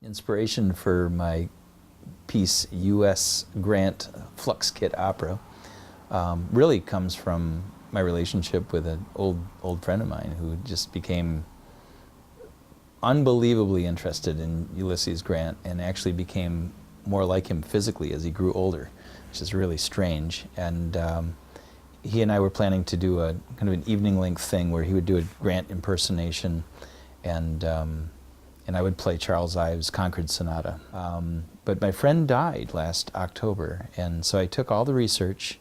Inspiration for my piece, U.S. Grant Flux Kit Opera, really comes from my relationship with an old friend of mine who just became unbelievably interested in Ulysses Grant and actually became more like him physically as he grew older, which is really strange. And he and I were planning to do a kind of an evening length thing where he would do a Grant impersonation and I would play Charles Ives' Concord Sonata. But my friend died last October, and so I took all the research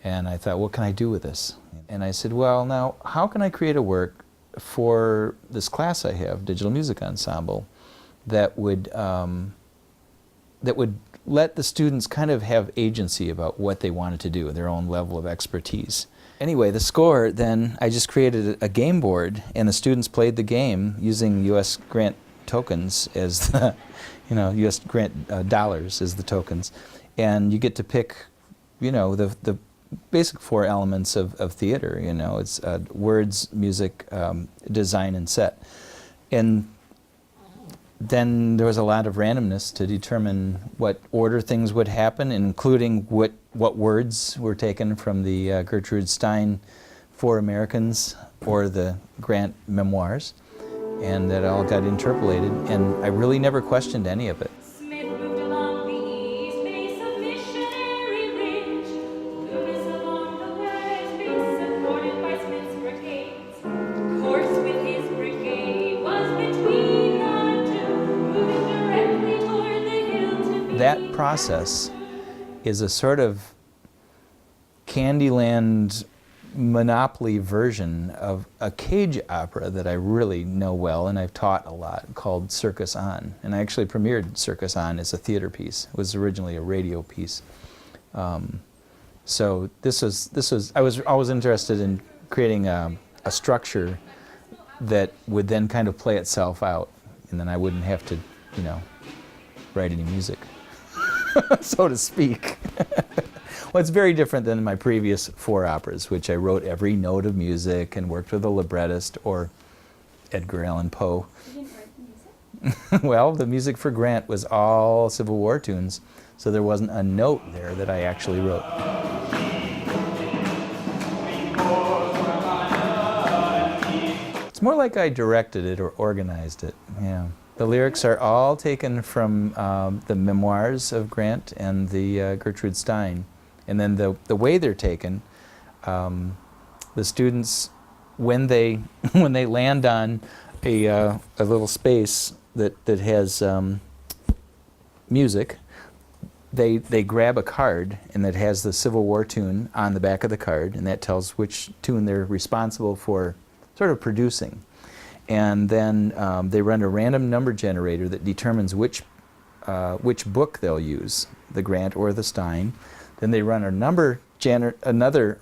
and I thought, what can I do with this? And I said, well, now, how can I create a work for this class I have, Digital Music Ensemble, that would let the students kind of have agency about what they wanted to do, their own level of expertise. Anyway, the score, then I just created a game board, and the students played the game using U.S. Grant tokens as the, U.S. Grant dollars as the tokens. And you get to pick, the basic four elements of theater, it's words, music, design, and set. And then there was a lot of randomness to determine what order things would happen, including what words were taken from the Gertrude Stein Four Americans or the Grant memoirs, and that all got interpolated, and I really never questioned any of it. That process is a sort of Candyland Monopoly version of a cage opera that I really know well and I've taught a lot, called Circus On. And I actually premiered Circus On as a theater piece. It was originally a radio piece. So I was always interested in creating a structure that would then kind of play itself out, and then I wouldn't have to, write any music. So to speak. Well, it's very different than my previous four operas, which I wrote every note of music and worked with a librettist or Edgar Allan Poe. You didn't write the music? Well, the music for Grant was all Civil War tunes, so there wasn't a note there that I actually wrote. It's more like I directed it or organized it, yeah. The lyrics are all taken from the memoirs of Grant and the Gertrude Stein. And then the way they're taken, the students, when they land on a little space that has music, they grab a card and that has the Civil War tune on the back of the card, and that tells which tune they're responsible for sort of producing. And then they run a random number generator that determines which book they'll use, the Grant or the Stein. Then they run another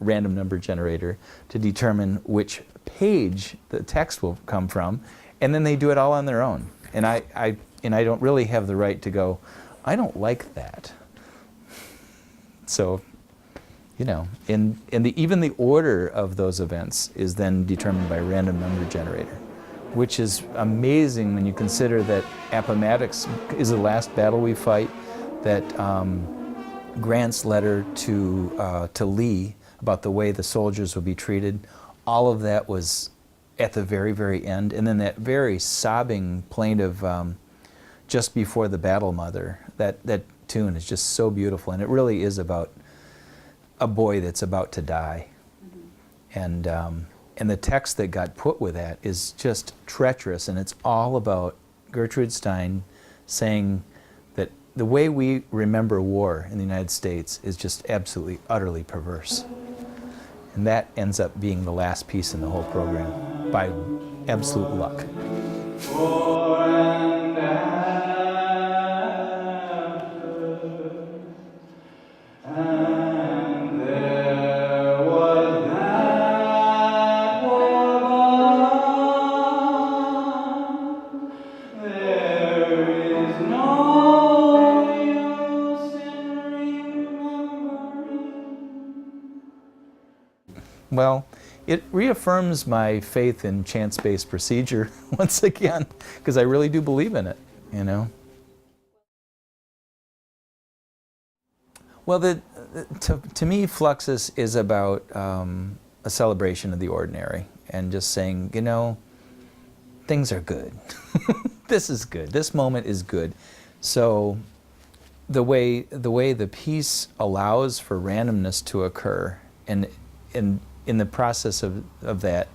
random number generator to determine which page the text will come from, and then they do it all on their own. And I don't really have the right to go, I don't like that. So, even the order of those events is then determined by a random number generator, which is amazing when you consider that Appomattox is the last battle we fight, that Grant's letter to Lee about the way the soldiers would be treated, all of that was at the very, very end. And then that very sobbing plaintive just before the battle mother, that tune is just so beautiful, and it really is about a boy that's about to die. Mm-hmm. And the text that got put with that is just treacherous, and it's all about Gertrude Stein saying that the way we remember war in the United States is just absolutely, utterly perverse. And that ends up being the last piece in the whole program, by absolute luck. Well, it reaffirms my faith in chance-based procedure once again, because I really do believe in it. you know? Well, to me, Fluxus is about a celebration of the ordinary and just saying, you know, things are good. This is good. This moment is good. So the way the piece allows for randomness to occur, and in the process of that,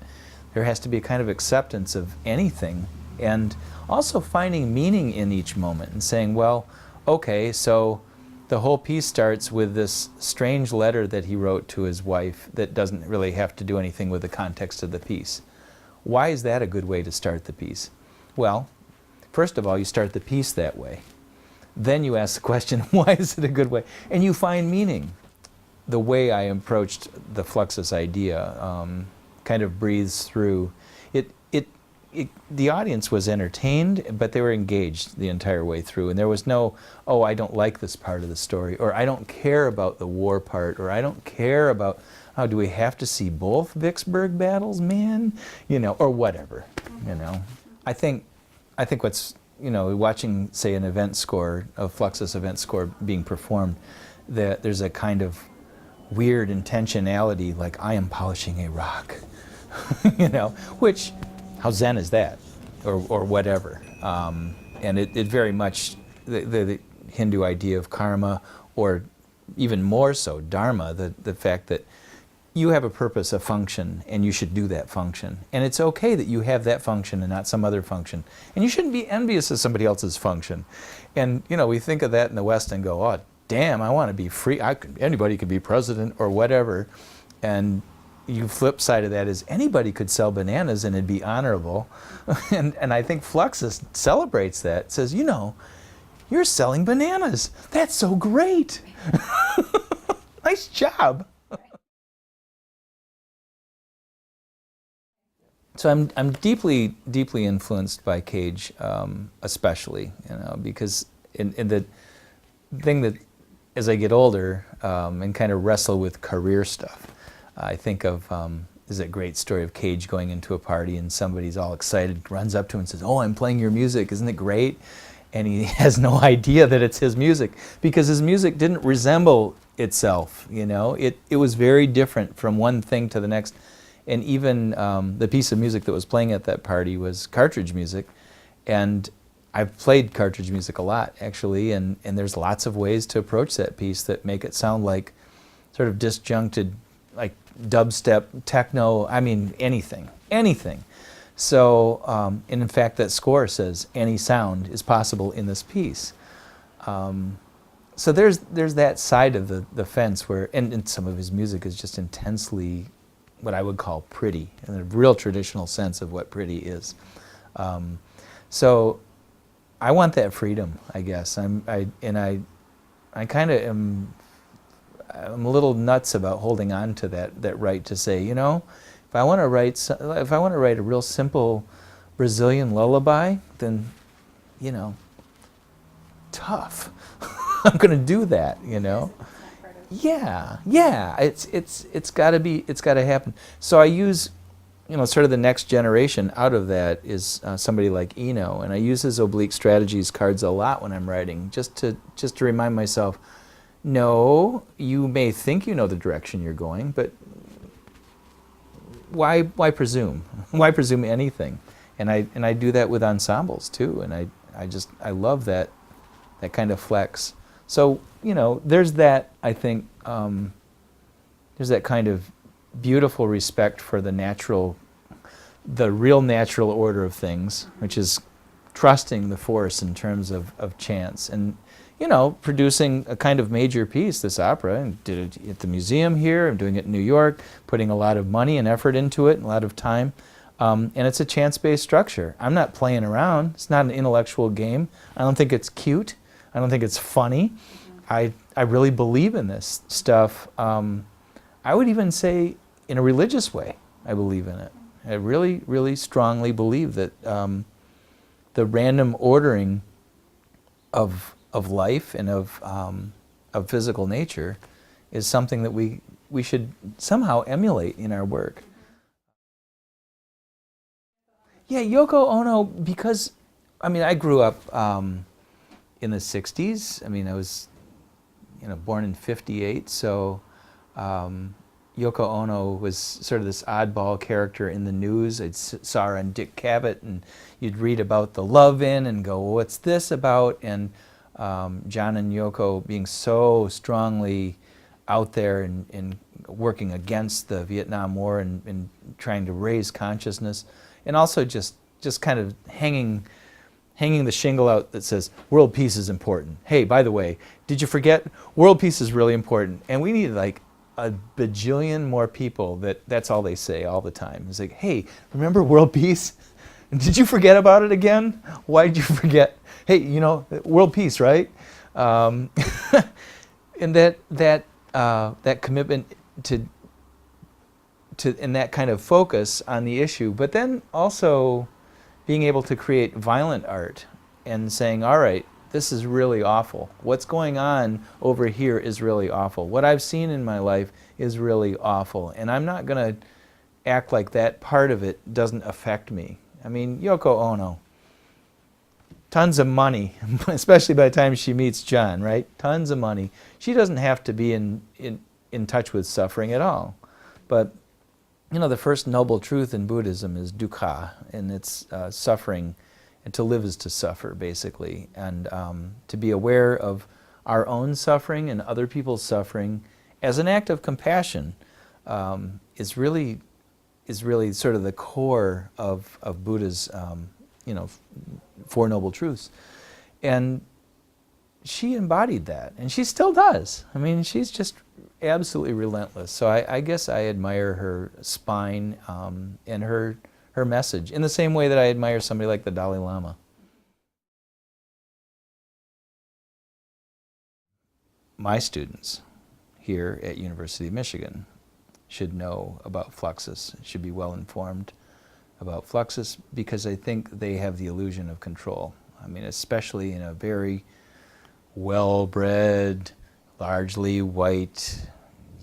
there has to be a kind of acceptance of anything, and also finding meaning in each moment and saying, well, okay, so the whole piece starts with this strange letter that he wrote to his wife that doesn't really have to do anything with the context of the piece. Why is that a good way to start the piece? Well, first of all, you start the piece that way. Then you ask the question, why is it a good way? And you find meaning. The way I approached the Fluxus idea kind of breathes through. The audience was entertained, but they were engaged the entire way through. And there was no, oh, I don't like this part of the story, or I don't care about the war part, or I don't care about, oh, do we have to see both Vicksburg battles, man? You know, or whatever, you know. I think what's, you know, watching, say, an event score, a Fluxus event score being performed, that there's a kind of weird intentionality, like I am polishing a rock, you know, which, how Zen is that, or whatever. And it very much, the Hindu idea of karma, or even more so, dharma, the fact that you have a purpose, a function, and you should do that function. And it's okay that you have that function and not some other function. And you shouldn't be envious of somebody else's function. And, you know, we think of that in the West and go, oh, damn, I want to be free. Anybody could be president or whatever. And you flip side of that is anybody could sell bananas and it'd be honorable. and I think Fluxus celebrates that. It says, you know, you're selling bananas. That's so great. Nice job. So I'm deeply influenced by Cage, especially, you know, because in the thing that, as I get older and kind of wrestle with career stuff, I think of there's that great story of Cage going into a party and somebody's all excited, runs up to him and says, "Oh, I'm playing your music, isn't it great?" And he has no idea that it's his music, because his music didn't resemble itself. You know, it was very different from one thing to the next. And even the piece of music that was playing at that party was cartridge music. And I've played cartridge music a lot, actually, and there's lots of ways to approach that piece that make it sound like sort of disjuncted, like dubstep, techno, I mean, anything. So, and in fact, that score says any sound is possible in this piece. So there's that side of the fence where, and some of his music is just intensely what I would call pretty, in a real traditional sense of what pretty is. So I want that freedom, I guess. I kind of am. I'm a little nuts about holding on to that right to say, you know, if I want to write a real simple Brazilian lullaby, then, you know, tough. I'm going to do that, you know. Yeah, it's got to happen. So I use, you know, sort of the next generation out of that is somebody like Eno, and I use his oblique strategies cards a lot when I'm writing, just to remind myself, no, you may think you know the direction you're going, but why presume? Why presume anything? And I do that with ensembles too, and I love that kind of flex. So, you know, there's that, I think, there's that kind of beautiful respect for the real natural order of things, which is trusting the force in terms of chance. And, you know, producing a kind of major piece, this opera, and did it at the museum here, I'm doing it in New York, putting a lot of money and effort into it, and a lot of time. And it's a chance-based structure. I'm not playing around. It's not an intellectual game. I don't think it's cute. I don't think it's funny. I really believe in this stuff. I would even say in a religious way, I believe in it. I really, really strongly believe that the random ordering of life and of physical nature is something that we should somehow emulate in our work. Yeah, Yoko Ono, because I mean, I grew up in the 60s. I mean, I was, born in 58, so Yoko Ono was sort of this oddball character in the news. I saw her on Dick Cavett, and you'd read about the love-in and go, well, what's this about? And John and Yoko being so strongly out there and working against the Vietnam War and trying to raise consciousness, and also just kind of hanging the shingle out that says world peace is important. Hey, by the way, did you forget world peace is really important? And we need like a bajillion more people that's all they say all the time. It's like, hey, remember world peace? Did you forget about it again? Why did you forget? Hey, world peace, right? And that commitment to and that kind of focus on the issue, but then also being able to create violent art and saying, all right, this is really awful. What's going on over here is really awful. What I've seen in my life is really awful, and I'm not going to act like that part of it doesn't affect me. I mean, Yoko Ono, tons of money, especially by the time she meets John, right? Tons of money. She doesn't have to be in touch with suffering at all. But, the first noble truth in Buddhism is dukkha, and it's suffering. And to live is to suffer, basically. And to be aware of our own suffering and other people's suffering as an act of compassion is really sort of the core of Buddha's, Four Noble Truths. And she embodied that, and she still does. I mean, she's just absolutely relentless. So I guess I admire her spine and her message in the same way that I admire somebody like the Dalai Lama. My students here at University of Michigan should know about Fluxus, should be well informed about Fluxus, because I think they have the illusion of control. I mean, especially in a very well-bred, largely white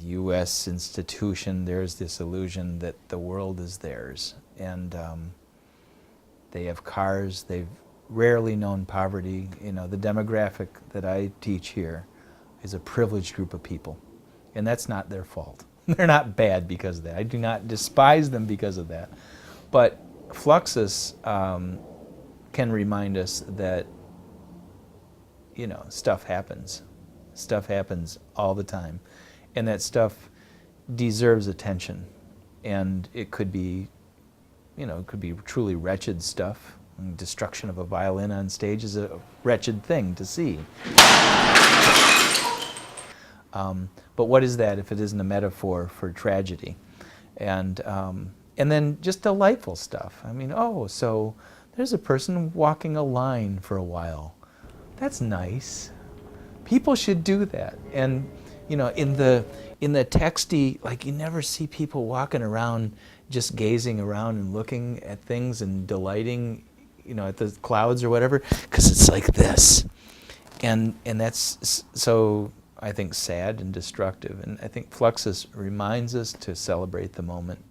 U.S. institution, there's this illusion that the world is theirs. And they have cars, they've rarely known poverty. The demographic that I teach here is a privileged group of people. And that's not their fault. They're not bad because of that. I do not despise them because of that. But Fluxus can remind us that, stuff happens. Stuff happens all the time. And that stuff deserves attention. And it could be, it could be truly wretched stuff. Destruction of a violin on stage is a wretched thing to see. But what is that if it isn't a metaphor for tragedy? And then just delightful stuff. I mean, so there's a person walking a line for a while. That's nice. People should do that. And in the texty, like, you never see people walking around just gazing around and looking at things and delighting, at the clouds or whatever, because it's like this. And that's so, I think, sad and destructive. And I think Fluxus reminds us to celebrate the moment